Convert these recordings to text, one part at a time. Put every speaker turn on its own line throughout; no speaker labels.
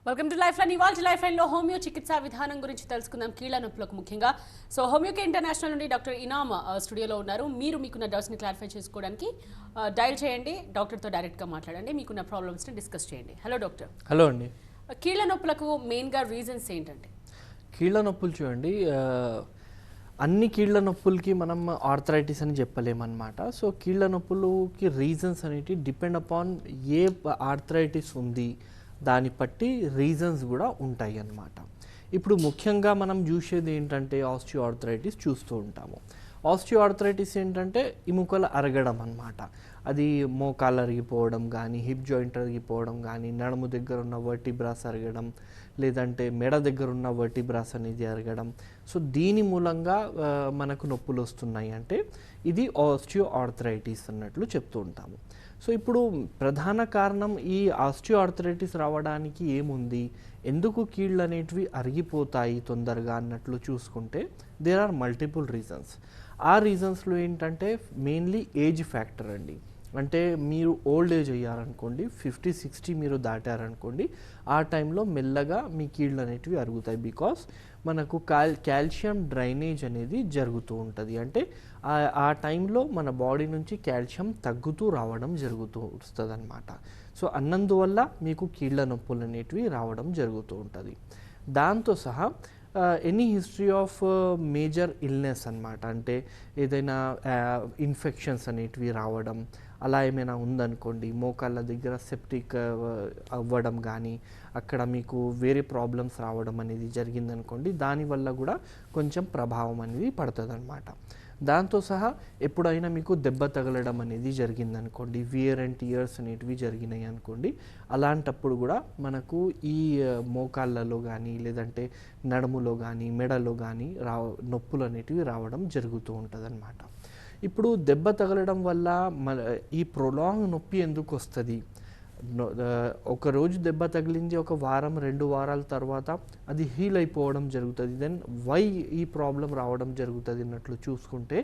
Welcome to life line. ఇవాళ life line లో homeo చికిత్సా విధానం గురించి తెలుసుకుందాం, కీళ్ళ నొప్పులకు ముఖ్యంగా. సో హోమియోకే ఇంటర్నేషనల్ నుండి డాక్టర్ ఇనామ్ స్టూడియోలో ఉన్నారు. మీకున్న డౌట్స్ని క్లారిఫై చేసుకోవడానికి డయల్ చేయండి, డాక్టర్తో డైరెక్ట్గా మాట్లాడండి, మీకున్న ప్రాబ్లమ్స్ని డిస్కస్ చేయండి. Hello doctor.
హలో అండి.
కీళ్ళ నొప్పులకు మెయిన్గా రీజన్స్ ఏంటంటే?
కీళ్ళ నొప్పులు చూడండి, అన్ని కీళ్ళ నొప్పులకి మనం ఆర్థరైటిస్ అని చెప్పలేమన్నమాట. సో కీళ్ళ నొప్పులకి రీజన్స్ అనేవి డిపెండ్ అపాన్ ఏ ఆర్థరైటిస్ ఉంది దాన్ని బట్టి రీజన్స్ కూడా ఉంటాయి అన్నమాట. ఇప్పుడు ముఖ్యంగా మనం చూసేది ఏంటంటే ఆస్టియో ఆర్థరైటిస్ చూస్తూ ఉంటాము. ఆస్టియో ఆర్థరైటిస్ ఏంటంటే ఎముకలు అరగడం అన్నమాట. అది మోకాలు అరిగిపోవడం కానీ, హిప్ జాయింట్ అరిగిపోవడం కానీ, నడుము దగ్గర ఉన్న వర్టిబ్రాస్ అరగడం, లేదంటే మెడ దగ్గర ఉన్న వర్టిబ్రాస్ అనేది అరగడం. సో దీని మూలంగా మనకు నొప్పులు వస్తున్నాయి అంటే ఇది ఆస్టియో ఆర్థరైటిస్ అన్నట్లు చెప్తూ ఉంటాము. సో ఇప్పుడు ప్రధాన కారణం ఈ ఆస్టియో ఆర్థరైటిస్ రావడానికి ఏముంది, ఎందుకు కీళ్ళు అనేటివి అరిగిపోతాయి తొందరగా అన్నట్లు చూసుకుంటే దేర్ ఆర్ మల్టిపుల్ రీజన్స్. ఆ రీజన్స్లో ఏంటంటే మెయిన్లీ ఏజ్ ఫ్యాక్టర్ అండి. అంటే మీరు ఓల్డ్ ఏజ్ అయ్యారనుకోండి, 50-60 మీరు దాటారనుకోండి, ఆ టైంలో మెల్లగా మీ కీళ్ళు అనేటివి అరుగుతాయి. బికాస్ మనకు కాల్షియం డ్రైనేజ్ అనేది జరుగుతూ ఉంటుంది. అంటే ఆ టైంలో మన బాడీ నుంచి కాల్షియం తగ్గుతూ రావడం జరుగుతూ వస్తుంది అన్నమాట. సో అన్నందువల్ల మీకు కీళ్ళ నొప్పులు అనేటివి రావడం జరుగుతూ ఉంటుంది. దాంతో సహా any history of major illness అన్నమాట. అంటే ఏదైనా ఇన్ఫెక్షన్స్ అనేటివి రావడం అలా ఏమైనా ఉందనుకోండి, మోకాళ్ళ దగ్గర సెప్టిక్ అవ్వడం కానీ, అక్కడ మీకు వేరే ప్రాబ్లమ్స్ రావడం అనేది జరిగిందనుకోండి, దానివల్ల కూడా కొంచెం ప్రభావం అనేది పడుతుంది అన్నమాట. దాంతో సహా ఎప్పుడైనా మీకు దెబ్బ తగలడం అనేది జరిగిందనుకోండి, వియర్ అండ్ టియర్స్ అనేటివి జరిగినాయి అనుకోండి, అలాంటప్పుడు కూడా మనకు ఈ మోకాళ్ళలో కానీ, లేదంటే నడుములో కానీ, మెడలో కానీ నొప్పులు అనేటివి రావడం జరుగుతూ ఉంటుంది అన్నమాట. ఇప్పుడు దెబ్బ తగలడం వల్ల ఈ ప్రొలాంగ్ నొప్పి ఎందుకు వస్తుంది? ఒకరోజు దెబ్బ తగిలింది, ఒక వారం 2 వారాల తర్వాత అది హీల్ అయిపోవడం జరుగుతుంది. దెన్ వై ఈ ప్రాబ్లం రావడం జరుగుతుంది అన్నట్లు చూసుకుంటే,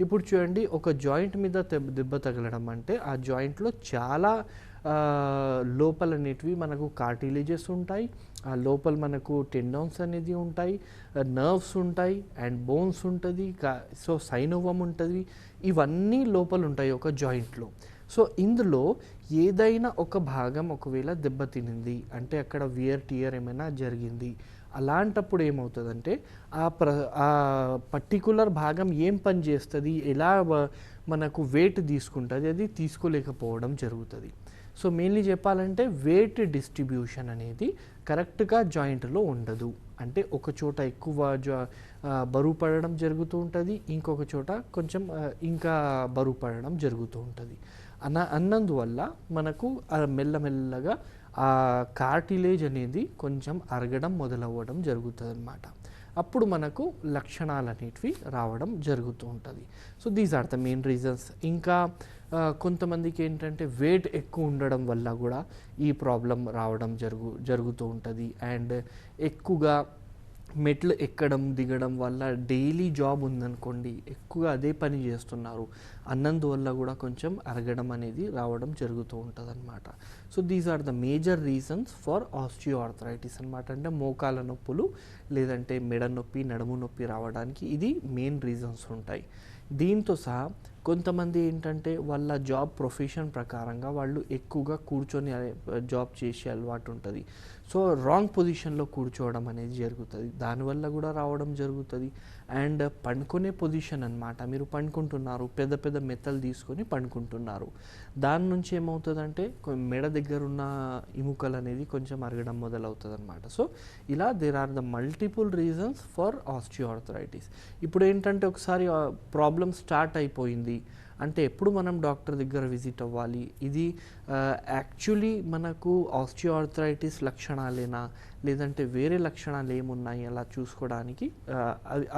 ఇప్పుడు చూడండి, ఒక జాయింట్ మీద దెబ్బ తగలడం అంటే ఆ జాయింట్లో చాలా లోపల అనేటివి మనకు కార్టిలేజెస్ ఉంటాయి, ఆ లోపల మనకు టెండాన్స్ అనేది ఉంటాయి, నర్వ్స్ ఉంటాయి అండ్ బోన్స్ ఉంటుంది, సో సైనోవం ఉంటుంది, ఇవన్నీ లోపల ఉంటాయి ఒక జాయింట్లో. సో ఇందులో ఏదైనా ఒక భాగం ఒకవేళ దెబ్బతినింది అంటే అక్కడ వియర్ టియర్ ఏమైనా జరిగింది, అలాంటప్పుడు ఏమవుతుందంటే ఆ పర్టికులర్ భాగం ఏం పని చేస్తుంది, ఎలా మనకు వెయిట్ తీసుకుంటుంది, అది తీసుకోలేకపోవడం జరుగుతుంది. సో మెయిన్లీ చెప్పాలంటే వెయిట్ డిస్ట్రిబ్యూషన్ అనేది కరెక్ట్గా జాయింట్లో ఉండదు. అంటే ఒక చోట ఎక్కువ బరువు పడడం జరుగుతూ ఉంటుంది, ఇంకొక చోట కొంచెం ఇంకా బరువు పడడం జరుగుతూ ఉంటుంది. అన్నందువల్ల మనకు మెల్లమెల్లగా ఆ కార్టిలేజ్ అనేది కొంచెం అరగడం మొదలవ్వడం జరుగుతుంది అన్నమాట. అప్పుడు మనకు లక్షణాలు అనేటివి రావడం జరుగుతూ ఉంటుంది. So these are the main reasons. ఇంకా కొంతమందికి ఏంటంటే వెయిట్ ఎక్కువ ఉండడం వల్ల కూడా ఈ ప్రాబ్లం రావడం జరుగుతూ ఉంటుంది. అండ్ ఎక్కువగా మెట్లు ఎక్కడం దిగడం వల్ల, డైలీ జాబ్ ఉందనుకోండి, ఎక్కువగా అదే పని చేస్తున్నారు, అన్నందువల్ల కూడా కొంచెం అరగడం అనేది రావడం జరుగుతూ ఉంటుంది అన్నమాట. So these are the major reasons for osteoarthritis అన్నమాట. అంటే మోకాల నొప్పులు లేదంటే మెడ నొప్పి, నడుము నొప్పి రావడానికి ఇది మెయిన్ రీజన్స్ ఉంటాయి. దీంతో సహా కొంతమంది ఏంటంటే వాళ్ళ జాబ్ ప్రొఫెషన్ ప్రకారంగా వాళ్ళు ఎక్కువగా కూర్చొని జాబ్ చేసే అలవాటు ఉంటుంది. సో రాంగ్ పొజిషన్లో కూర్చోవడం అనేది జరుగుతుంది, దానివల్ల కూడా రావడం జరుగుతుంది. అండ్ పండుకునే పొజిషన్ అన్నమాట, మీరు పండుకుంటున్నారు, పెద్ద పెద్ద మెత్తలు తీసుకొని పండుకుంటున్నారు, దాని నుంచి ఏమవుతుందంటే మెడ దగ్గర ఉన్న ఎముకలు అనేది కొంచెం అరగడం మొదలవుతుంది అన్నమాట. సో ఇలా there are the multiple reasons for osteoarthritis. ఇప్పుడు ఏంటంటే ఒకసారి ప్రాబ్లం స్టార్ట్ అయిపోయింది అంటే ఎప్పుడు మనం డాక్టర్ దగ్గర విజిట్ అవ్వాలి? ఇది యాక్చువల్లీ మనకు ఆస్టియో ఆర్థరైటిస్ లక్షణాలేనా, లేదంటే వేరే లక్షణాలు ఏమున్నాయి అలా చూసుకోవడానికి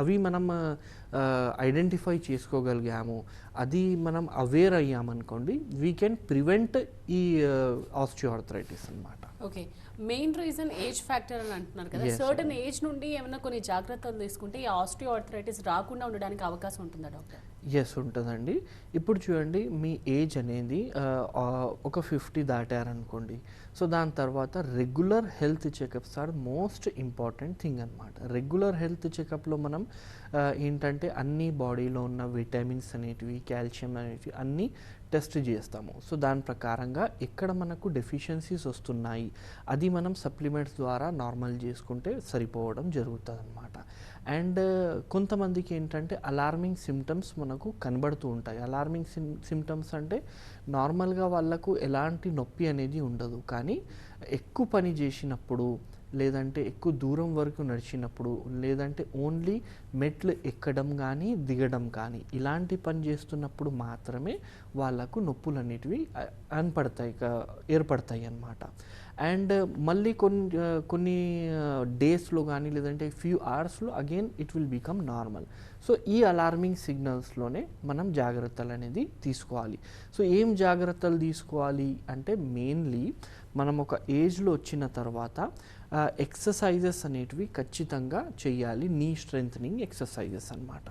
అవి మనం ఐడెంటిఫై చేసుకోగలిగాము, అది మనం అవేర్ అయ్యామనుకోండి, వీ కెన్ ప్రివెంట్ ఈ ఆస్టియో ఆర్థరైటిస్ అన్నమాట.
Okay, main reason age factor అని అంటున్నారు కదా, సర్టన్ ఏజ్ నుండి ఏమైనా కొన్ని జాగ్రత్తలు తీసుకుంటే ఈ ఆస్టియో ఆర్థరైటిస్ రాకుండా ఉండడానికి అవకాశం ఉంటుందా డాక్టర్?
ఎస్ ఉంటుందండి. ఇప్పుడు చూడండి, మీ ఏజ్ అనేది ఒక ఒక 50 దాటారనుకోండి, సో దాని తర్వాత regular health checkups are most important thing అనమాట. రెగ్యులర్ హెల్త్ చెకప్లో మనం ఏంటంటే అన్ని బాడీలో ఉన్న విటమిన్స్ అనేటివి, కాల్షియం అనేటివి అన్నీ టెస్ట్ చేస్తాము. సో దాని ప్రకారంగా ఎక్కడ మనకు డెఫిషియన్సీస్ వస్తున్నాయి అది మనం సప్లిమెంట్స్ ద్వారా నార్మల్ చేసుకుంటే సరిపోవడం జరుగుతుంది అనమాట. అండ్ కొంతమందికి ఏంటంటే అలార్మింగ్ సిమ్టమ్స్ మనకు కనబడుతూ ఉంటాయి. అలార్మింగ్ సిమ్టమ్స్ అంటే నార్మల్గా వాళ్ళకు ఎలాంటి నొప్పి అనేది ఉండదు, కానీ ఎక్కువ పని చేసినప్పుడు, లేదంటే ఎక్కువ దూరం వరకు నడిచినప్పుడు, లేదంటే ఓన్లీ మెట్లు ఎక్కడం కానీ దిగడం కానీ ఇలాంటి పని చేస్తున్నప్పుడు మాత్రమే వాళ్ళకు నొప్పులు అనేటివి ఏర్పడతాయి అన్నమాట. అండ్ మళ్ళీ కొన్ని డేస్లో కానీ లేదంటే ఫ్యూ అవర్స్లో again it will become normal. So ఈ అలార్మింగ్ సిగ్నల్స్లోనే మనం జాగ్రత్తలు అనేది తీసుకోవాలి. సో ఏం జాగ్రత్తలు తీసుకోవాలి అంటే మెయిన్లీ మనం ఒక ఏజ్లో వచ్చిన తర్వాత ఎక్సర్సైజెస్ అనేటివి ఖచ్చితంగా చేయాలి. నీ స్ట్రెంథనింగ్ ఎక్సర్సైజెస్ అన్నమాట.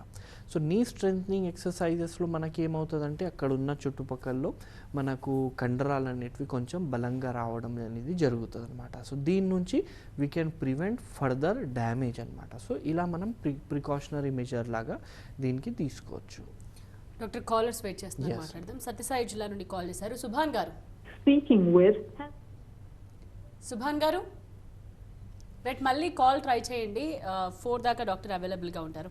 సో నీ స్ట్రెంథనింగ్ ఎక్సర్సైజెస్లో మనకి ఏమవుతుందంటే అక్కడ ఉన్న చుట్టుపక్కల మనకు కండరాలు అనేటివి కొంచెం బలంగా రావడం అనేది జరుగుతుంది అనమాట. సో దీని నుంచి we can prevent further damage అనమాట. సో ఇలా మనం ప్రికాషనరీ మెజర్ లాగా దీనికి తీసుకోవచ్చు.
డాక్టర్ కాలర్స్ వెయిట్ చేస్తున్నారు, మాట్లాడదాం. సత్యసాయి జిల్లా నుండి కాల్ చేశారు. సుభాన్ గారు. సుభాన్ గారు రైట్, మళ్ళీ కాల్ ట్రై చేయండి. 4 దాకా డాక్టర్ అవైలబుల్గా ఉంటారు.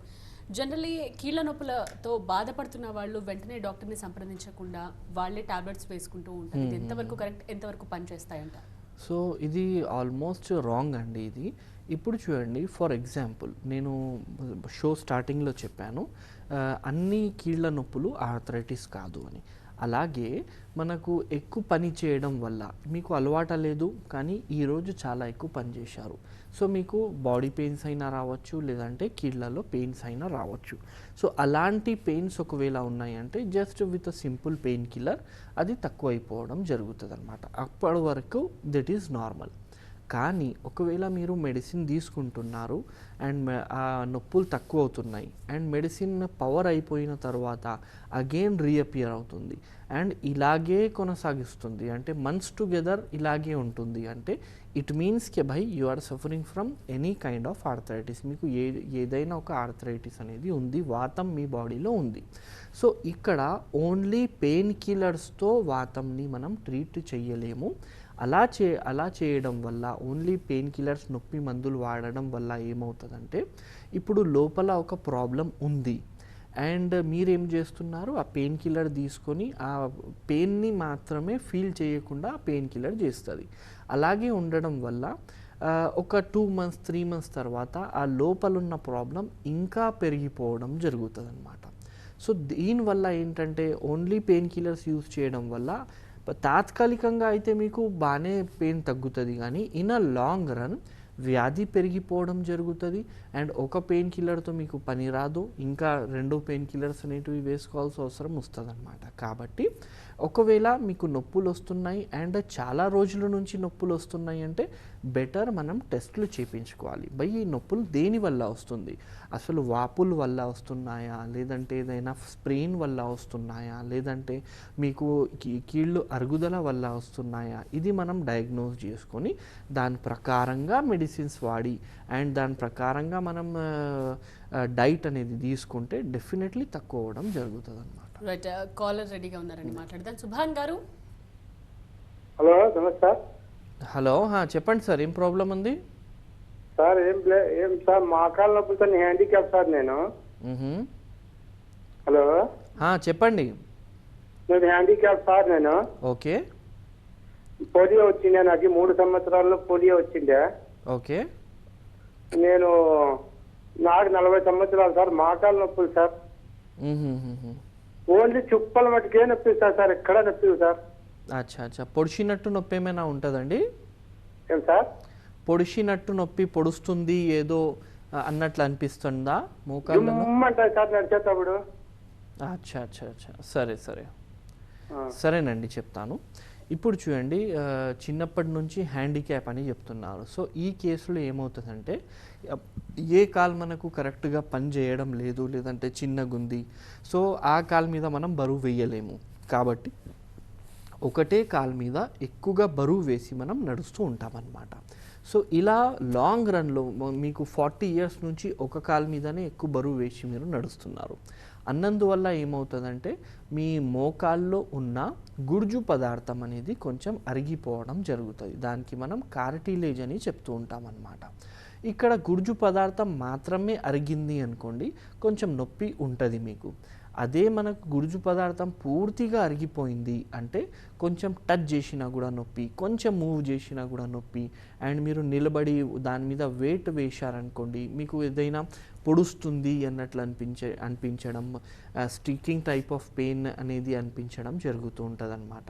జనరలీ కీళ్ళ నొప్పులతో బాధపడుతున్న వాళ్ళు వెంటనే డాక్టర్ని సంప్రదించకుండా వాళ్ళే టాబ్లెట్స్ వేసుకుంటూ ఉంటారు. ఇది ఎంతవరకు కరెక్ట్, ఎంతవరకు పనిచేస్తాయంట?
సో ఇది ఆల్మోస్ట్ రాంగ్ అండి. ఇది ఇప్పుడు చూడండి, ఫర్ ఎగ్జాంపుల్ నేను షో స్టార్టింగ్లో చెప్పాను అన్ని కీళ్ళ నొప్పులు ఆర్థరైటిస్ కాదు అని. అలాగే మనకు ఎక్కువ పని చేయడం వల్ల మీకు అలవాటు లేదు, కానీ ఈరోజు చాలా ఎక్కువ పని చేశారు, సో మీకు బాడీ పెయిన్స్ అయినా రావచ్చు, లేదంటే కీళ్ళలో పెయిన్స్ అయినా రావచ్చు. సో అలాంటి పెయిన్స్ ఒకవేళ ఉన్నాయంటే just with simple pain killer అది తక్కువ అయిపోవడం జరుగుతుంది అనమాట. అప్పటి వరకు దట్ ఈజ్ నార్మల్. కానీ ఒకవేళ మీరు మెడిసిన్ తీసుకుంటున్నారు అండ్ ఆ నొప్పులు తక్కువ అవుతున్నాయి అండ్ మెడిసిన్ పవర్ అయిపోయిన తర్వాత అగైన్ రీఅపియర్ అవుతుంది అండ్ ఇలాగే కొనసాగిస్తుంది అంటే మంత్స్ టుగెదర్ ఇలాగే ఉంటుంది అంటే ఇట్ మీన్స్ కే భయ్ you are suffering from any kind of arthritis. మీకు ఏదైనా ఒక ఆర్థరైటిస్ అనేది ఉంది, వాతం మీ బాడీలో ఉంది. సో ఇక్కడ ఓన్లీ పెయిన్ కిల్లర్స్తో వాతంని మనం ట్రీట్ చేయలేము. అలా చేయడం వల్ల ఓన్లీ పెయిన్ కిల్లర్స్, నొప్పి మందులు వాడడం వల్ల ఏమవుతుందంటే ఇప్పుడు లోపల ఒక ప్రాబ్లం ఉంది అండ్ మీరేం చేస్తున్నారు, ఆ పెయిన్ కిల్లర్ తీసుకొని ఆ పెయిన్ని మాత్రమే ఫీల్ చేయకుండా పెయిన్ కిల్లర్ చేస్తుంది. అలాగే ఉండడం వల్ల ఒక 2 months 3 months తర్వాత ఆ లోపల ఉన్న ప్రాబ్లం ఇంకా పెరిగిపోవడం జరుగుతుంది అన్నమాట. సో దీనివల్ల ఏంటంటే ఓన్లీ పెయిన్ కిల్లర్స్ యూజ్ చేయడం వల్ల తాత్కాలికంగా అయితే మీకు బాగానే పెయిన్ తగ్గుతుంది, కానీ ఇన్ అ లాంగ్ రన్ వ్యాధి పెరిగిపోవడం జరుగుతుంది అండ్ ఒక పెయిన్ కిల్లర్తో మీకు పని రాదు, ఇంకా 2 పెయిన్ కిల్లర్స్ అనేటివి వేసుకోవాల్సిన అవసరం వస్తుంది అనమాట. కాబట్టి ఒకవేళ మీకు నొప్పులు వస్తున్నాయి అండ్ చాలా రోజుల నుంచి నొప్పులు వస్తున్నాయి అంటే బెటర్ మనం టెస్టులు చేయించుకోవాలి. భయ్ ఈ నొప్పులు దేని వల్ల వస్తుంది, అసలు వాపుల వల్ల వస్తున్నాయా, లేదంటే ఏదైనా స్ప్రెయిన్ వల్ల వస్తున్నాయా, లేదంటే మీకు కీళ్ళు అరుగుదల వల్ల వస్తున్నాయా, ఇది మనం డయాగ్నోస్ చేసుకొని దాని ప్రకారంగా మెడిసిన్స్ వాడి అండ్ దాని ప్రకారంగా మనం డైట్ అనేది తీసుకుంటే డెఫినెట్లీ తక్కువ అవ్వడం జరుగుతుంది అన్నమాట.
రైట్, కాలర్ రెడీగా ఉన్నారండి, మాట్లాడదాం. సుభాన్ గారు.
హలో నమస్తే.
హలో, చెప్పండి సార్, ఏం ప్రాబ్లం ఉంది
సార్? ఏం సార్ మోకాళ్ళ నొప్పులతో హ్యాండిక్యాప్ సార్ నేను. హలో
చెప్పండి.
నేను హ్యాండిక్యాప్ సార్ నేను.
ఓకే.
పోలియో వచ్చిండే, నాకు 3 సంవత్సరాల్లో పోలియో వచ్చిండే.
ఓకే.
నాకు 40 సంవత్సరాలు సార్. మోకాళ్ళ నొప్పులు సార్, ఓన్లీ చుప్పల మటుకే నొప్పిస్తారు సార్, ఎక్కడ నొప్పి సార్.
అచ్చా, పొడిచినట్టు నొప్పి ఏమైనా ఉంటుందండి?
ఏం సార్?
పొడిచినట్టు నొప్పి, పొడుస్తుంది ఏదో అన్నట్లు అనిపిస్తుందా మోకాళ్ళలో?
అంటారు సార్ నడిచేటప్పుడు.
అచ్చా, సరేనండి, చెప్తాను. ఇప్పుడు చూడండి, చిన్నప్పటి నుంచి హ్యాండిక్యాప్ అని చెప్తున్నారు. సో ఈ కేసులో ఏమవుతుందంటే ఏ కాలు మనకు కరెక్ట్గా పని చేయడం లేదు, లేదంటే చిన్నగుంది, సో ఆ కాలు మీద మనం బరువు వేయలేము. కాబట్టి ఒకటే కాలు మీద ఎక్కువగా బరువు వేసి మనం నడుస్తూ ఉంటామన్నమాట. సో ఇలా లాంగ్ రన్లో మీకు 40 ఇయర్స్ నుంచి ఒక కాలు మీదనే ఎక్కువ బరువు వేసి మీరు నడుస్తున్నారు అన్నందువల్ల ఏమవుతుందంటే మీ మోకాల్లో ఉన్న గుర్జు పదార్థం అనేది కొంచెం అరిగిపోవడం జరుగుతుంది. దానికి మనం కార్టిలేజ్ అని చెప్తూ ఉంటాం అన్నమాట. ఇక్కడ గుర్జు పదార్థం మాత్రమే అరిగింది అనుకోండి, కొంచెం నొప్పి ఉంటుంది మీకు. అదే మనకు గుర్జు పదార్థం పూర్తిగా అరిగిపోయింది అంటే కొంచెం టచ్ చేసినా కూడా నొప్పి, కొంచెం మూవ్ చేసినా కూడా నొప్పి, అండ్ మీరు నిలబడి దాని మీద వెయిట్ వేశారనుకోండి మీకు ఏదైనా పొడుస్తుంది అన్నట్లు అనిపించడం, స్టికింగ్ టైప్ ఆఫ్ పెయిన్ అనేది అనిపించడం జరుగుతూ ఉంటుంది అనమాట.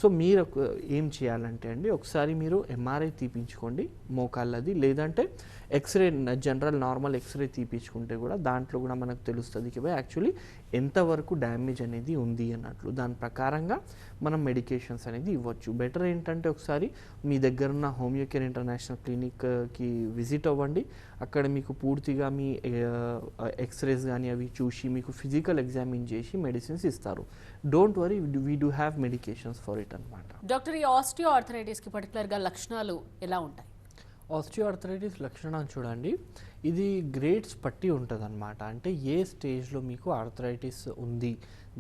సో మీరు ఏం చేయాలంటే అండి, ఒకసారి మీరు ఎంఆర్ఐ తీపించుకోండి మోకాళ్ళది, లేదంటే ఎక్స్రే జనరల్ నార్మల్ ఎక్స్రే తీపించుకుంటే కూడా దాంట్లో కూడా మనకు తెలుస్తుంది కి యాక్చువల్లీ ఎంతవరకు డ్యామేజ్ అనేది ఉంది అన్నట్లు. దాని ప్రకారంగా మనం మెడికేషన్స్ అనేది ఇవ్వచ్చు. బెటర్ ఏంటంటే ఒకసారి మీ దగ్గర ఉన్న హోమియో కేర్ ఇంటర్నేషనల్ క్లినిక్కి విజిట్ అవ్వండి. అక్కడ మీకు పూర్తిగా మీ ఎక్స్రేస్ కానీ అవి చూసి మీకు ఫిజికల్ ఎగ్జామిన్ చేసి మెడిసిన్స్ ఇస్తారు. Don't worry, we do have medications for it అనమాట.
డాక్టర్, ఈ ఆస్టియో ఆర్థరైటిస్కి పర్టికులర్గా లక్షణాలు ఎలా ఉంటాయి?
ఆస్టియో ఆర్థరైటిస్ లక్షణాలు చూడండి, ఇది గ్రేడ్స్ పట్టి ఉంటుంది అనమాట. అంటే ఏ స్టేజ్లో మీకు ఆర్థరైటిస్ ఉంది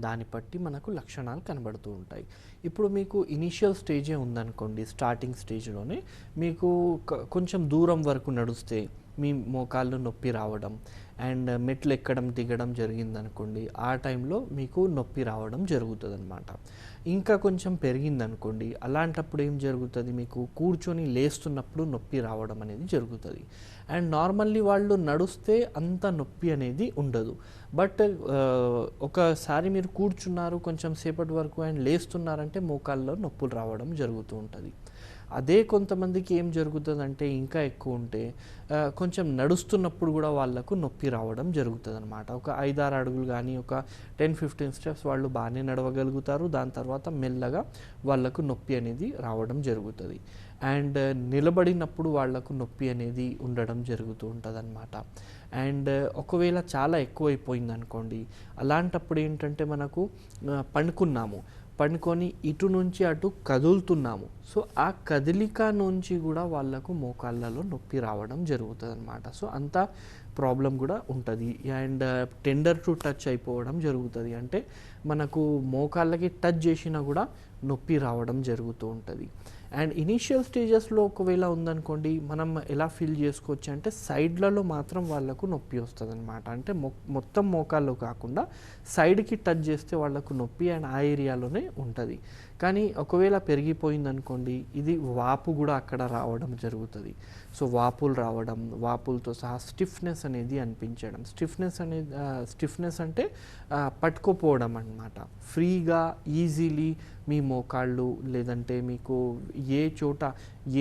దాన్ని బట్టి మనకు లక్షణాలు కనబడుతూ ఉంటాయి. ఇప్పుడు మీకు ఇనిషియల్ స్టేజే ఉందనుకోండి, స్టార్టింగ్ స్టేజ్లోనే మీకు కొంచెం దూరం వరకు నడుస్తే మీ మోకాళ్ళు నొప్పి రావడం, అండ్ మెట్లు ఎక్కడం దిగడం జరిగిందనుకోండి, ఆ టైంలో మీకు నొప్పి రావడం జరుగుతుంది అనమాట. ఇంకా కొంచెం పెరిగిందనుకోండి, అలాంటప్పుడు ఏం జరుగుతుంది, మీకు కూర్చొని లేస్తున్నప్పుడు నొప్పి రావడం అనేది జరుగుతుంది. అండ్ నార్మల్లీ వాళ్ళు నడుస్తే అంత నొప్పి అనేది ఉండదు. బట్ ఒకసారి మీరు కూర్చున్నారు కొంచెం సేపటి వరకు అండ్ లేస్తున్నారంటే మోకాళ్ళలో నొప్పులు రావడం జరుగుతూ ఉంటుంది. అదే కొంతమందికి ఏం జరుగుతుందంటే ఇంకా ఎక్కువ ఉంటే కొంచెం నడుస్తున్నప్పుడు కూడా వాళ్ళకు నొప్పి రావడం జరుగుతుంది అనమాట. ఒక 5-6 అడుగులు కానీ ఒక 10-15 స్టెప్స్ వాళ్ళు బాగానే నడవగలుగుతారు. దాని తర్వాత మెల్లగా వాళ్ళకు నొప్పి అనేది రావడం జరుగుతుంది. అండ్ నిలబడినప్పుడు వాళ్ళకు నొప్పి అనేది ఉండడం జరుగుతూ ఉంటుంది అనమాట. అండ్ ఒకవేళ చాలా ఎక్కువైపోయింది అనుకోండి, అలాంటప్పుడు ఏంటంటే మనకు పండుకొని ఇటు నుంచి అటు కదులుతున్నాము, సో ఆ కదలిక నుంచి కూడా వాళ్ళకు మోకాళ్ళలో నొప్పి రావడం జరుగుతుంది అనమాట. సో అంత ప్రాబ్లం కూడా ఉంటుంది. అండ్ టెండర్ టు టచ్ అయిపోవడం జరుగుతుంది, అంటే మనకు మోకాళ్ళకి టచ్ చేసినా కూడా నొప్పి రావడం జరుగుతూ ఉంటుంది. అండ్ ఇనీషియల్ స్టేజెస్లో ఒకవేళ ఉందనుకోండి, మనం ఎలా ఫీల్ చేసుకోవచ్చు అంటే సైడ్లలో మాత్రం వాళ్ళకు నొప్పి వస్తుంది అనమాట. అంటే మొత్తం మోకాల్లో కాకుండా సైడ్కి టచ్ చేస్తే వాళ్ళకు నొప్పి అండ్ ఆ ఏరియాలోనే ఉంటుంది. కానీ ఒకవేళ పెరిగిపోయిందనుకోండి, ఇది వాపు కూడా అక్కడ రావడం జరుగుతుంది. సో వాపులు రావడం, వాపులతో సహా స్టిఫ్నెస్ అనేది అనిపించడం. స్టిఫ్నెస్ అంటే పట్టుకోపోవడం అన్నమాట. ఫ్రీగా ఈజీలీ మీ మోకాళ్ళు లేదంటే మీకు ఏ చోట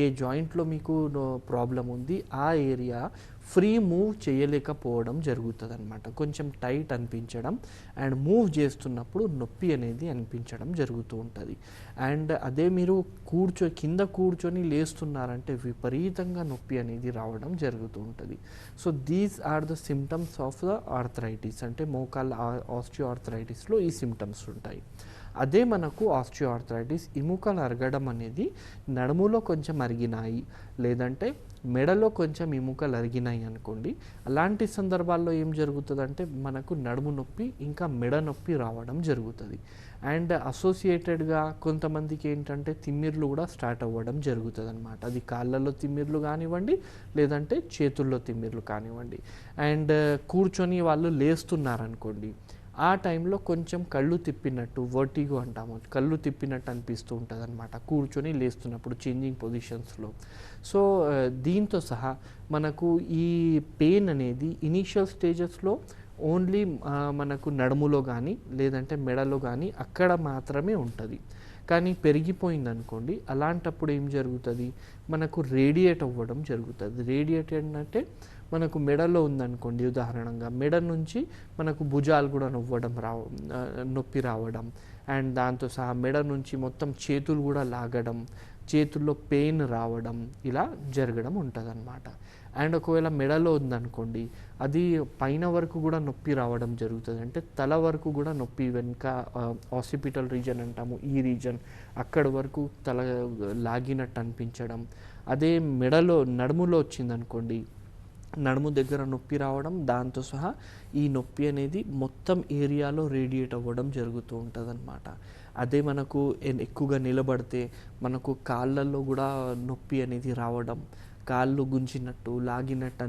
ఏ జాయింట్లో మీకు ప్రాబ్లం ఉంది ఆ ఏరియా ఫ్రీ మూవ్ చేయలేకపోవడం జరుగుతుంది అనమాట. కొంచెం టైట్ అనిపించడం అండ్ మూవ్ చేస్తున్నప్పుడు నొప్పి అనేది అనిపించడం జరుగుతూ ఉంటుంది. అండ్ అదే మీరు కింద కూర్చొని లేస్తున్నారంటే విపరీతంగా నొప్పి అనేది రావడం జరుగుతూ ఉంటుంది. So these are the symptoms of the arthritis, అంటే మోకాళ్ళ ఆస్టియో ఆర్థరైటిస్లో ఈ సిమ్టమ్స్ ఉంటాయి. అదే మనకు ఆస్టియో ఆర్థరైటిస్ ఎముకలు అరగడం అనేది నడుములో కొంచెం అరిగినాయి లేదంటే మెడలో కొంచెం ఎముకలు అరిగినాయి అనుకోండి, అలాంటి సందర్భాల్లో ఏం జరుగుతుందంటే మనకు నడుము నొప్పి ఇంకా మెడ నొప్పి రావడం జరుగుతుంది. అండ్ అసోసియేటెడ్గా కొంతమందికి ఏంటంటే తిమ్మిర్లు కూడా స్టార్ట్ అవ్వడం జరుగుతుంది అనమాట. అది కాళ్ళలో తిమ్మిర్లు కానివ్వండి లేదంటే చేతుల్లో తిమ్మిర్లు కానివ్వండి. అండ్ కూర్చొని వాళ్ళు లేస్తున్నారనుకోండి, ఆ టైంలో కొంచెం కళ్ళు తిప్పినట్టు, వర్టిగో అంటాము, కళ్ళు తిప్పినట్టు అనిపిస్తూ ఉంటుంది అనమాట కూర్చొని లేస్తున్నప్పుడు చేంజింగ్ పొజిషన్స్లో. సో దీంతో సహా మనకు ఈ పెయిన్ అనేది ఇనీషియల్ స్టేజెస్లో ఓన్లీ మనకు నడుములో కానీ లేదంటే మెడలో కానీ అక్కడ మాత్రమే ఉంటుంది. కానీ పెరిగిపోయింది అనుకోండి, అలాంటప్పుడు ఏం జరుగుతుంది, మనకు రేడియేట్ అవ్వడం జరుగుతుంది. రేడియేటెడ్ అంటే మనకు మెడలో ఉందనుకోండి, ఉదాహరణంగా మెడ నుంచి మనకు భుజాలు కూడా నొప్పి రావడం అండ్ దాంతో సహా మెడ నుంచి మొత్తం చేతులు కూడా లాగడం, చేతుల్లో పెయిన్ రావడం ఇలా జరగడం ఉంటుందన్నమాట. అండ్ ఒకవేళ మెడలో ఉందనుకోండి, అది పైన వరకు కూడా నొప్పి రావడం జరుగుతుంది. అంటే తల వరకు కూడా నొప్పి, వెనుక ఆసిపిటల్ రీజన్ అంటాము, ఈ రీజన్ అక్కడి వరకు తల లాగినట్టు అనిపించడం. అదే మెడలో నడుములో వచ్చిందనుకోండి, నడుము దగ్గర నొప్పి రావడం, దాంతో సహా ఈ నొప్పి అనేది మొత్తం ఏరియాలో రేడియేట్ అవ్వడం జరుగుతూ ఉంటుంది అన్నమాట. అదే మనకు ఎక్కువగా నిలబడితే మనకు కాళ్ళల్లో కూడా నొప్పి అనేది రావడం, కాళ్ళు గుంజినట్టు లాగినట్టు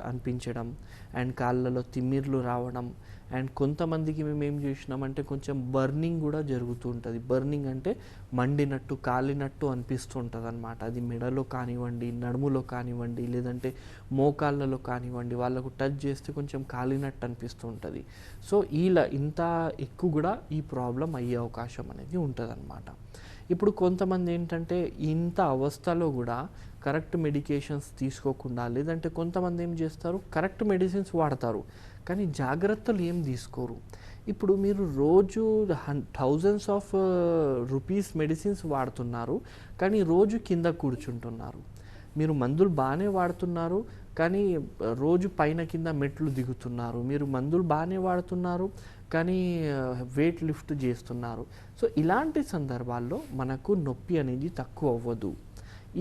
అనిపించడం, అండ్ కాళ్ళలో తిమ్మిర్లు రావడం. అండ్ కొంతమందికి మేము ఏం చేసినామంటే కొంచెం బర్నింగ్ కూడా జరుగుతూ ఉంటుంది. బర్నింగ్ అంటే మండినట్టు, కాలినట్టు అనిపిస్తూ ఉంటుంది అన్నమాట. అది మెడలో కానివ్వండి, నడుములో కానివ్వండి, లేదంటే మోకాళ్ళలో కానివ్వండి, వాళ్ళకు టచ్ చేస్తే కొంచెం కాలినట్టు అనిపిస్తూ ఉంటుంది. సో ఇలా ఇంత ఎక్కువ కూడా ఈ ప్రాబ్లం అయ్యే అవకాశం అనేది ఉంటుంది అన్నమాట. ఇప్పుడు కొంతమంది ఏంటంటే ఇంత అవస్థలో కూడా కరెక్ట్ మెడికేషన్స్ తీసుకోకుండా, లేదంటే కొంతమంది ఏం చేస్తారు, కరెక్ట్ మెడిసిన్స్ వాడతారు కానీ జాగ్రత్తలు ఏం తీసుకోరు. ఇప్పుడు మీరు రోజు థౌజండ్స్ ఆఫ్ రూపీస్ మెడిసిన్స్ వాడుతున్నారు కానీ రోజు కింద కూర్చుంటున్నారు. మీరు మందులు బాగానే వాడుతున్నారు కానీ రోజు పైన కింద మెట్లు దిగుతున్నారు. మీరు మందులు బాగానే వాడుతున్నారు కానీ వెయిట్ లిఫ్ట్ చేస్తున్నారు. సో ఇలాంటి సందర్భాల్లో మనకు నొప్పి అనేది తక్కువ అవ్వదు.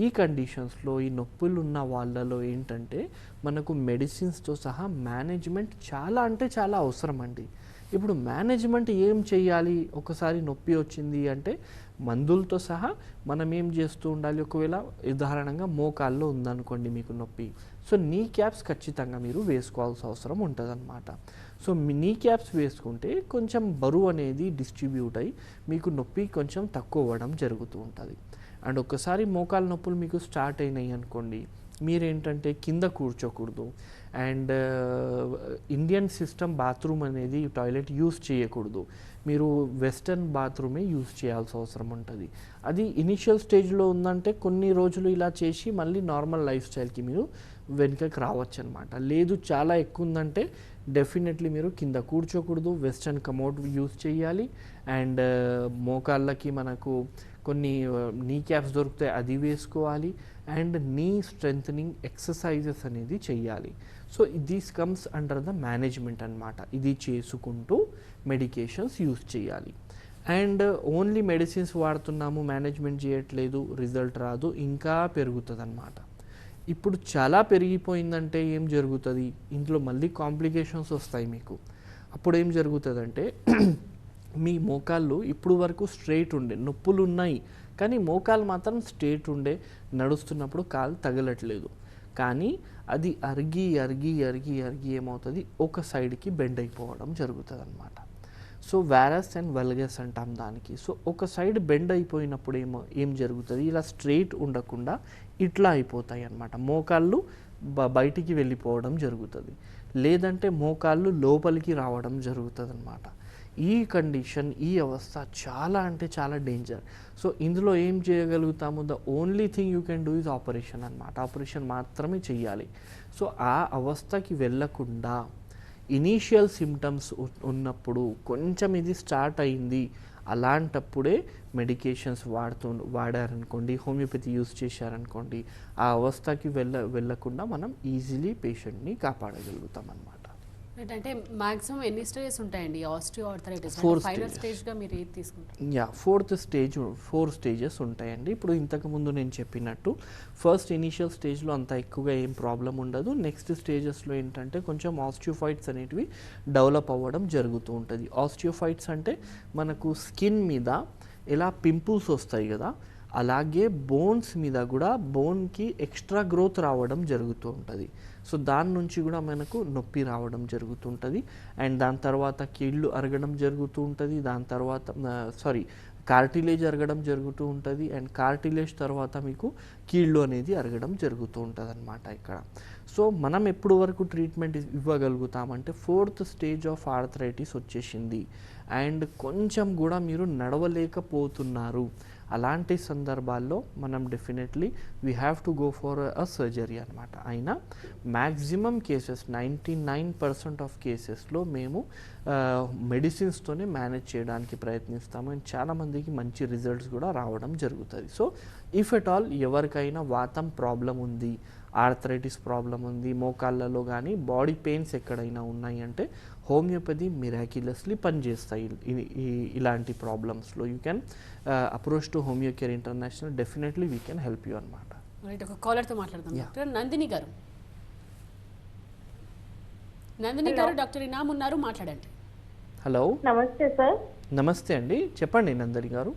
ఈ కండిషన్స్లో ఈ నొప్పులు ఉన్న వాళ్ళలో ఏంటంటే మనకు మెడిసిన్స్తో సహా మేనేజ్మెంట్ చాలా అంటే చాలా అవసరం అండి. ఇప్పుడు మేనేజ్మెంట్ ఏం చేయాలి, ఒకసారి నొప్పి వచ్చింది అంటే మందులతో సహా మనం ఏం చేస్తూ ఉండాలి. ఒకవేళ ఉదాహరణంగా మోకాల్లో ఉందనుకోండి మీకు నొప్పి, సో నీ క్యాప్స్ ఖచ్చితంగా మీరు వేసుకోవాల్సిన అవసరం ఉంటుంది అన్నమాట. సో నీ క్యాప్స్ వేసుకుంటే కొంచెం బరువు అనేది డిస్ట్రిబ్యూట్ అయ్యి మీకు నొప్పి కొంచెం తక్కువ అవ్వడం జరుగుతూ ఉంటుంది. అండ్ ఒకసారి మోకాలు నొప్పులు మీకు స్టార్ట్ అయినాయి అనుకోండి, మీరేంటంటే కింద కూర్చోకూడదు. అండ్ ఇండియన్ సిస్టమ్ బాత్రూమ్ అనేది టాయిలెట్ యూస్ చేయకూడదు. మీరు వెస్టర్న్ బాత్రూమే యూస్ చేయాల్సిన అవసరం ఉంటుంది. అది ఇనిషియల్ స్టేజ్లో ఉందంటే కొన్ని రోజులు ఇలా చేసి మళ్ళీ నార్మల్ లైఫ్ స్టైల్కి మీరు వెనుకకి రావచ్చు అనమాట. లేదు చాలా ఎక్కువ ఉందంటే డెఫినెట్లీ మీరు కింద కూర్చోకూడదు, వెస్టర్న్ కమోడ్ యూస్ చేయాలి. అండ్ మోకాళ్ళకి మనకు కొన్ని నీ క్యాప్స్ దొరుకుతాయి, అది వేసుకోవాలి. అండ్ నీ స్ట్రెంథనింగ్ ఎక్సర్సైజెస్ అనేది చెయ్యాలి. So this comes under the management అన్నమాట. ఇది చేసుకుంటూ మెడికేషన్స్ యూస్ చేయాలి. అండ్ ఓన్లీ మెడిసిన్స్ వాడుతున్నాము, మేనేజ్మెంట్ చేయట్లేదు, రిజల్ట్ రాదు, ఇంకా పెరుగుతుంది అన్నమాట. ఇప్పుడు చాలా పెరిగిపోయిందంటే ఏం జరుగుతుంది, ఇంట్లో మళ్ళీ కాంప్లికేషన్స్ వస్తాయి మీకు. అప్పుడు ఏం జరుగుతుందంటే మీ మోకాళ్ళు ఇప్పుడు వరకు స్ట్రైట్ ఉండే, నొప్పులు ఉన్నాయి కానీ మోకాలు మాత్రం స్ట్రైట్ ఉండే, నడుస్తున్నప్పుడు కాలు తగలట్లేదు. కానీ అది అరిగి అరిగి అరిగి అరిగి ఏమవుతుంది, ఒక సైడ్కి బెండ్ అయిపోవడం జరుగుతుంది అన్నమాట. సో వారస్ అండ్ వెల్గస్ అంటాం దానికి. సో ఒక సైడ్ బెండ్ అయిపోయినప్పుడు ఏం జరుగుతుంది, ఇలా స్ట్రైట్ ఉండకుండా ఇట్లా అయిపోతాయి అన్నమాట. మోకాళ్ళు బయటికి వెళ్ళిపోవడం జరుగుతుంది, లేదంటే మోకాళ్ళు లోపలికి రావడం జరుగుతుంది అన్నమాట. ఈ కండిషన్, ఈ అవస్థ చాలా అంటే చాలా డేంజర్. సో ఇందులో ఏం చేయగలుగుతాము, the only thing you can do is operation అన్నమాట. ఆపరేషన్ మాత్రమే చెయ్యాలి. సో ఆ అవస్థకి వెళ్ళకుండా ఇనీషియల్ సిమ్టమ్స్ ఉన్నప్పుడు కొంచెం ఇది స్టార్ట్ అయింది, అలాంటప్పుడే మెడికేషన్స్ వాడారనుకోండి, హోమియోపతి యూస్ చేశారనుకోండి, ఆ అవస్థకి వెళ్ళకుండా మనం ఈజీలీ పేషెంట్ని కాపాడగలుగుతాం అన్నమాట.
అంటే మాక్సిమం ఎన్ని స్టేజెస్ ఉంటాయండి ఆస్టియో ఆర్థరైటిస్? ఫైనల్ స్టేజ్గా మీరు ఏది తీసుకుంటారు?
యా, ఫోర్ స్టేజెస్ ఉంటాయండి. ఇప్పుడు ఇంతకుముందు నేను చెప్పినట్టు ఫస్ట్ ఇనీషియల్ స్టేజ్లో అంత ఎక్కువగా ఏం ప్రాబ్లం ఉండదు. నెక్స్ట్ స్టేజెస్లో ఏంటంటే కొంచెం ఆస్టియోఫైట్స్ అనేటివి డెవలప్ అవ్వడం జరుగుతూ ఉంటుంది. ఆస్టియోఫైట్స్ అంటే మనకు స్కిన్ మీద ఎలా పింపుల్స్ వస్తాయి కదా, అలాగే బోన్స్ మీద కూడా బోన్కి ఎక్స్ట్రా గ్రోత్ రావడం జరుగుతూ ఉంటుంది. సో దాని నుంచి కూడా మనకు నొప్పి రావడం జరుగుతుంటుంది. అండ్ దాని తర్వాత కీళ్ళు అరగడం జరుగుతూ ఉంటుంది. దాని తర్వాత కార్టిలేజ్ అరగడం జరుగుతూ ఉంటుంది. అండ్ కార్టిలేజ్ తర్వాత మీకు కీళ్ళు అనేది అరగడం జరుగుతూ ఉంటుంది అన్నమాట ఇక్కడ. సో మనం ఎప్పుడు వరకు ట్రీట్మెంట్ ఇవ్వగలుగుతామంటే ఫోర్త్ స్టేజ్ ఆఫ్ ఆర్థరైటిస్ వచ్చేసింది అండ్ కొంచెం కూడా మీరు నడవలేకపోతున్నారు, అలాంటి సందర్భాల్లో మనం definitely we have to go for a surgery అనమాట. అయినా మ్యాక్సిమం కేసెస్ 99% ఆఫ్ కేసెస్లో మేము మెడిసిన్స్తోనే మేనేజ్ చేయడానికి ప్రయత్నిస్తాము అండ్ చాలామందికి మంచి రిజల్ట్స్ కూడా రావడం జరుగుతుంది. సో ఇఫ్ ఎట్ ఆల్ ఎవరికైనా వాతం ప్రాబ్లం ఉంది, ఆర్థరైటిస్ ప్రాబ్లం ఉంది, మోకాళ్ళలో కానీ బాడీ పెయిన్స్ ఎక్కడైనా ఉన్నాయి అంటే హోమియోపతి మిరాక్యులస్లీ పనిచేస్తాయి ఇలాంటి ప్రాబ్లమ్స్లో. You can approach to homeo care international, definitely we can help you అనమాట.
రైట్, ఒక కాలర్తో మాట్లాడదాం డాక్టర్. నందిని గారు, నందిని గారు, డాక్టర్ ఇనామ్ ఉన్నారు, మాట్లాడండి.
హలో,
నమస్తే సార్.
నమస్తే అండి, చెప్పండి నందిని గారు.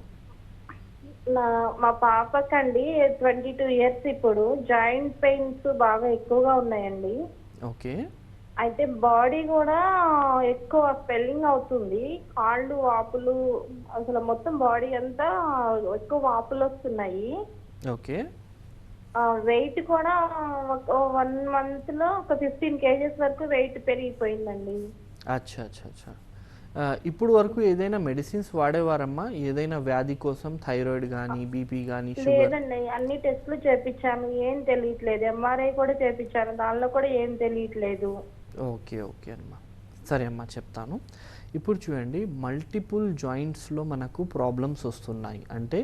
మా పాపకండి 22 ఇయర్స్. ఇప్పుడు జాయింట్ పెయిన్స్ బాగా ఎక్కువగా ఉన్నాయండి.
ఓకే.
అయితే బాడీ కూడా ఎక్కువ స్వెల్లింగ్ అవుతుంది, కాళ్ళు వాపులు, అసలు మొత్తం బాడీ అంతా ఎక్కువ వాపులు వస్తున్నాయి.
ఓకే.
వెయిట్ కూడా 1 month లో ఒక 15 kgs వరకు వెయిట్ పెరిగిపోయిందండి.
అచ్చా అచ్చా అచ్చా. ఇప్పుడు వరకు ఏదైనా మెడిసిన్స్ వాడేవారమ్మా? ఏదైనా వ్యాధి కోసం, థైరాయిడ్ కానీ, బీపీ కానీ, షుగర్?
లేదండి, అన్ని టెస్టులు చేపించాను, ఏం తెలియట్లేదు. ఎంఆర్ఐ కూడా చేపించాను, దానిలో కూడా ఏం తెలియట్లేదు.
ఓకే ఓకే అమ్మా, సరే అమ్మా చెప్తాను. ఇప్పుడు చూడండి, మల్టిపుల్ జాయింట్స్లో మనకు ప్రాబ్లమ్స్ వస్తున్నాయి అంటే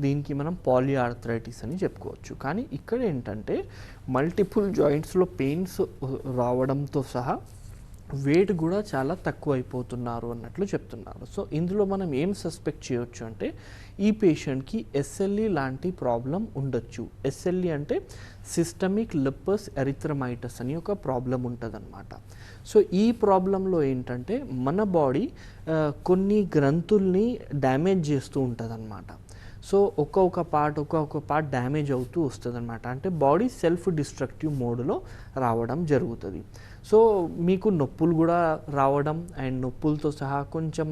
దీనికి మనం పాలిఆర్థరైటిస్ అని చెప్పుకోవచ్చు. కానీ ఇక్కడ ఏంటంటే మల్టిపుల్ జాయింట్స్లో పెయిన్స్ రావడంతో సహా వెయిట్ కూడా చాలా తక్కువ అయిపోతున్నారు అన్నట్లు చెప్తున్నారు. సో ఇందులో మనం ఏం సస్పెక్ట్ చేయొచ్చు అంటే ఈ పేషెంట్కి ఎస్ఎల్ఈ లాంటి ప్రాబ్లం ఉండొచ్చు. ఎస్ఎల్ఈ అంటే సిస్టమిక్ లూపస్ ఎరిథ్రమైటిస్ అని ఒక ప్రాబ్లం ఉంటుందన్నమాట. సో ఈ ప్రాబ్లంలో ఏంటంటే మన బాడీ కొన్ని గ్రంథుల్ని డ్యామేజ్ చేస్తూ ఉంటుందన్నమాట. సో ఒక్కొక్క పార్ట్ డ్యామేజ్ అవుతూ వస్తుంది అనమాట. అంటే బాడీ సెల్ఫ్ డిస్ట్రక్టివ్ మోడ్లో రావడం జరుగుతుంది. సో మీకు నొప్పులు కూడా రావడం అండ్ నొప్పులతో సహా కొంచెం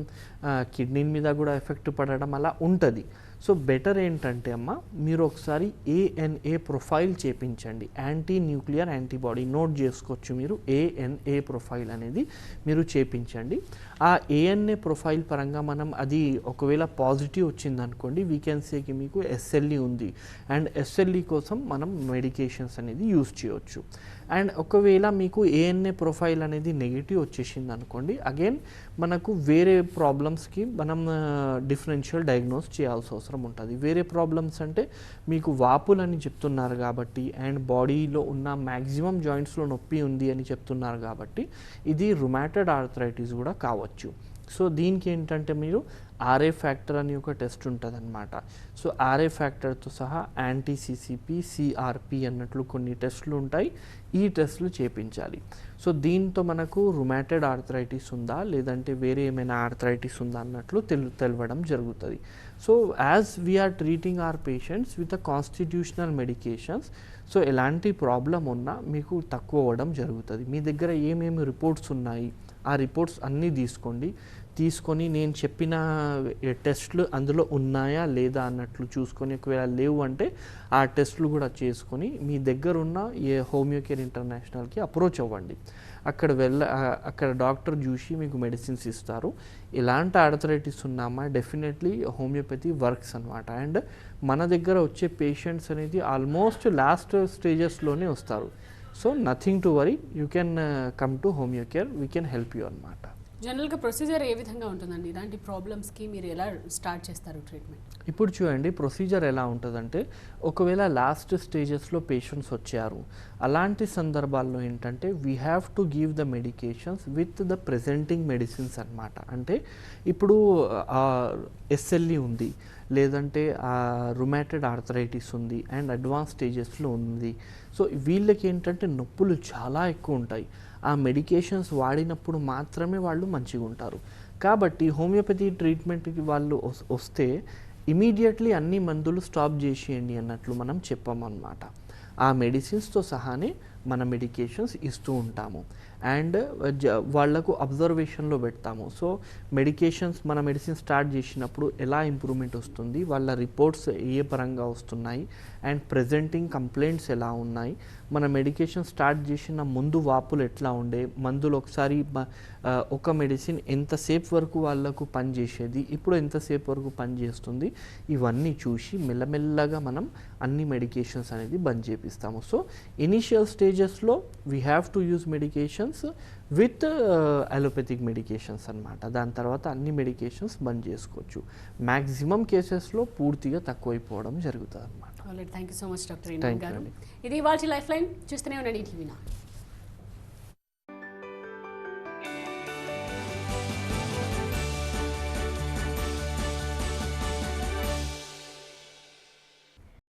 కిడ్నీ మీద కూడా ఎఫెక్ట్ పడడం అలా ఉంటుంది. సో బెటర్ ఏంటంటే అమ్మ, మీరు ఒకసారి ANA ప్రొఫైల్ చేపించండి, యాంటీ న్యూక్లియర్ యాంటీబాడీ. నోట్ చేసుకోవచ్చు మీరు, ANA ప్రొఫైల్ అనేది మీరు చేపించండి. ఆ ANA ప్రొఫైల్ పరంగా మనం అది ఒకవేళ పాజిటివ్ వచ్చిందనుకోండి, వీ కెన్ సేకి మీకు SLE ఉంది అండ్ SLE కోసం మనం మెడికేషన్స్ అనేది యూజ్ చేయవచ్చు. అండ్ ఒకవేళ మీకు ANA ప్రొఫైల్ అనేది నెగిటివ్ వచ్చేసింది అనుకోండి, అగైన్ మనకు వేరే ప్రాబ్లమ్స్కి మనం డిఫరెన్షియల్ డయాగ్నోస్ చేయాల్సి అవసరం ఉంటుంది. వేరే ప్రాబ్లమ్స్ అంటే మీకు వాపులని చెప్తున్నారు కాబట్టి అండ్ బాడీలో ఉన్న మ్యాక్సిమం జాయింట్స్లో నొప్పి ఉంది అని చెప్తున్నారు కాబట్టి ఇది రుమాటెడ్ ఆర్థరైటిస్ కూడా కావచ్చు. సో దీనికి ఏంటంటే మీరు RA ఫ్యాక్టర్ అని ఒక టెస్ట్ ఉంటుంది అనమాట. సో RA ఫ్యాక్టర్తో సహా యాంటీ CCP, CRP అన్నట్లు కొన్ని టెస్టులు ఉంటాయి. ఈ టెస్టులు చేపించాలి. సో దీంతో మనకు రుమాటెడ్ ఆర్థరైటిస్ ఉందా లేదంటే వేరే ఏమైనా ఆర్థరైటిస్ ఉందా అన్నట్లు తెలవడం జరుగుతుంది. So as we're treating our patients with a constitutional medications, so ఎలాంటి ప్రాబ్లం ఉన్నా మీకు తక్కువ అవ్వడం జరుగుతుంది. మీ దగ్గర ఏమేమి రిపోర్ట్స్ ఉన్నాయి ఆ రిపోర్ట్స్ అన్నీ తీసుకొని నేను చెప్పిన టెస్ట్లు అందులో ఉన్నాయా లేదా అన్నట్లు చూసుకొని, ఒకవేళ లేవు అంటే ఆ టెస్ట్లు కూడా చేసుకొని మీ దగ్గర ఉన్న హోమియో కేర్ ఇంటర్నేషనల్కి అప్రోచ్ అవ్వండి. అక్కడ డాక్టర్ చూసి మీకు మెడిసిన్స్ ఇస్తారు. ఎలాంటి ఆర్థరైటిస్ ఉన్నామా డెఫినెట్లీ హోమియోపతి వర్క్స్ అనమాట. అండ్ మన దగ్గర వచ్చే పేషెంట్స్ అనేది ఆల్మోస్ట్ లాస్ట్ స్టేజెస్లోనే వస్తారు. So nothing to worry, you can come to homeo care, we can help you అనమాట.
జనరల్గా ప్రొసీజర్ ఏ విధంగా ఉంటుందండి? ఇలాంటి ప్రాబ్లమ్స్కి మీరు ఎలా స్టార్ట్ చేస్తారు ట్రీట్మెంట్?
ఇప్పుడు చూడండి, ప్రొసీజర్ ఎలా ఉంటుందంటే ఒకవేళ లాస్ట్ స్టేజెస్లో పేషెంట్స్ వచ్చారు, అలాంటి సందర్భాల్లో ఏంటంటే we have to give the medications with the presenting medicines అనమాట. అంటే ఇప్పుడు SLE ఉంది, లేదంటే రుమాటెడ్ ఆర్థరైటిస్ ఉంది అండ్ అడ్వాన్స్ స్టేజెస్లో ఉంది. సో వీళ్ళకి ఏంటంటే నొప్పులు చాలా ఎక్కువ ఉంటాయి. ఆ మెడికేషన్స్ వాడినప్పుడు మాత్రమే వాళ్ళు మంచిగా ఉంటారు. కాబట్టి హోమియోపతి ట్రీట్మెంట్కి వాళ్ళు వస్తే ఇమీడియట్లీ అన్ని మందులు స్టాప్ చేసేయండి అన్నట్లు మనం చెప్పామన్నమాట. ఆ మెడిసిన్స్తో సహానే మన మెడికేషన్స్ ఇస్తూ ఉంటాము అండ్ వాళ్లకు అబ్జర్వేషన్లో పెడతాము. సో మన మెడిసిన్ స్టార్ట్ చేసినప్పుడు ఎలా ఇంప్రూవ్మెంట్ వస్తుంది, వాళ్ళ రిపోర్ట్స్ ఏ పరంగా వస్తున్నాయి అండ్ ప్రెజెంటింగ్ కంప్లైంట్స్ ఎలా ఉన్నాయి, మన మెడికేషన్ స్టార్ట్ చేసిన ముందు వాపులు ఎట్లా ఉండే, మందులు ఒకసారి ఒక మెడిసిన్ ఎంతసేపు వరకు వాళ్ళకు పనిచేసేది, ఇప్పుడు ఎంతసేపు వరకు పనిచేస్తుంది, ఇవన్నీ చూసి మెల్లమెల్లగా మనం అన్ని మెడికేషన్స్ అనేది బంద్ చేపిస్తాము. సో ఇనిషియల్ స్టేజెస్లో we have to use medications with allopathic medications అనమాట. దాని తర్వాత అన్ని మెడికేషన్స్ బంద్ చేసుకోవచ్చు. మ్యాక్సిమం కేసెస్లో పూర్తిగా తక్కువైపోవడం జరుగుతుంది అనమాట.
Thank you so much doctor Inam
Thank you
గారు.
అండి.
ఇది ఇవాళ లైఫ్ లైన్. చూస్తూనే ఉండండి టీవీ నా.